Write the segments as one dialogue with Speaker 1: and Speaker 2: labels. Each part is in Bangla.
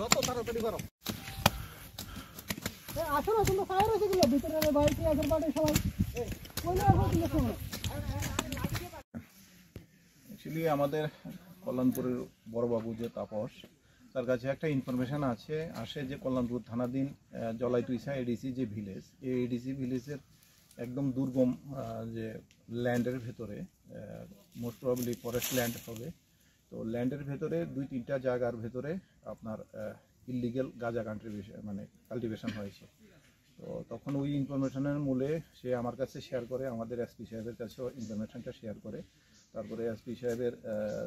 Speaker 1: যত তাড়াতাড়ি করো।
Speaker 2: আসো না, তোমরা ফায়ার হয়েছে গুলো ভিতরে বাইক আগের বাড়ি সবাই
Speaker 1: অ্যাকচুয়ালি আমাদের কল্যাণপুরের বড়বাবু যে তাপস, তার কাছে একটা ইনফরমেশান আসে যে কল্যাণপুর থানাধীন জলাইতুইসা এডিসি যে ভিলেজ, এই এডিসি ভিলেজের একদম দুর্গম যে ল্যান্ডের ভেতরে, মোস্ট প্রবাবলি ফরেস্ট ল্যান্ড হবে, তো ল্যান্ডের ভেতরে 2-3টা জায়গার ভেতরে আপনার ইললিগেল গাঁজা কাল্টিভেশন হয়েছে। তো তখন ওই ইনফরমেশনের মূলে সে আমার কাছে শেয়ার করে, আমাদের এসপি সাহেবের কাছেও ইনফরমেশনটা শেয়ার করে। তারপরে এসপি সাহেবের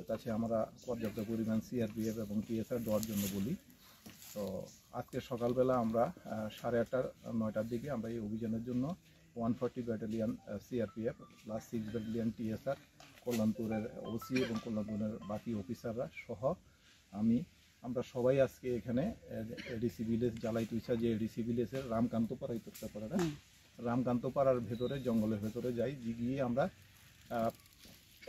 Speaker 1: কাছে আমরা পর্যাপ্ত পরিমাণ সিআরপিএফ এবং টিএসআর দেওয়ার জন্য বলি। তো আজকে সকালবেলা আমরা 8:30-9টার দিকে আমরা এই অভিযানের জন্য 140 battalion CRPF plus 6 battalion TSR, কল্যাণপুরের ওসি এবং কল্যাণপুরের বাকি অফিসাররা সহ আমরা সবাই আজকে এখানে এডিসি ভিলেজ জলাইতুইসা যে এডিসি ভিলেজের রামকান্তপাড়া উত্তরপাড়াটা, রামকান্তপাড়ার ভেতরে জঙ্গলের ভেতরে যাই, গিয়ে আমরা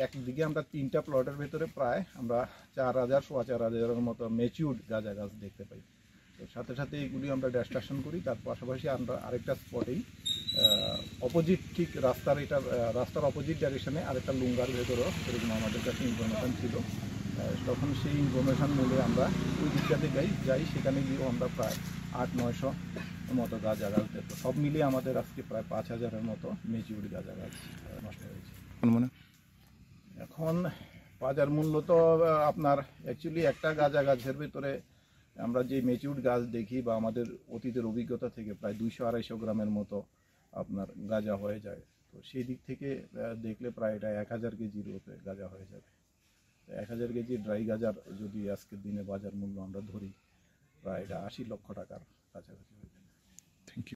Speaker 1: একদিকে আমরা 3টা প্লটের ভেতরে প্রায় আমরা 4,000-4,500-এর মতো ম্যাচিউরড গাঁজা গাছ দেখতে পাই। তো সাথে সাথে এইগুলি আমরা ডিস্ট্রাকশন করি। তার পাশাপাশি আমরা আরেকটা স্পটেই অপোজিট, ঠিক রাস্তার অপোজিট ডাইরেকশনে আরেকটা লুঙ্গার ভেতরেও এরকম আমাদের কাছে ইনফরমেশান ছিল। তখন সেই ইনফরমেশান মূলে আমরা ওই দিকটাতে যাই, সেখানে গিয়েও আমরা প্রায় 800-900 মতো গাঁজা গাছ দেখব। সব মিলিয়ে আমাদের আজকে প্রায় 5,000-এর মতো ম্যাচিউরড গাঁজা গাছ নষ্ট হয়েছে। এখন বাজার মূল্য তো আপনার অ্যাকচুয়ালি একটা গাঁজা গাছের ভেতরে আমরা যে ম্যাচিউরড গাছ দেখি বা আমাদের অতীতের অভিজ্ঞতা থেকে প্রায় 200-250 গ্রামের মতো আপনার গাঁজা হয়ে যায়। তো সেই দিক থেকে দেখলে প্রায় এটা 1000 কেজির উপরে গাঁজা হয়ে যাবে। 1000 কেজি ড্রাই গাঁজার যদি আজকের দিনে বাজার মূল্য আমরা ধরি, প্রায় এটা 80 লক্ষ টাকার কাছাকাছি হয়ে যাবে। Thank you.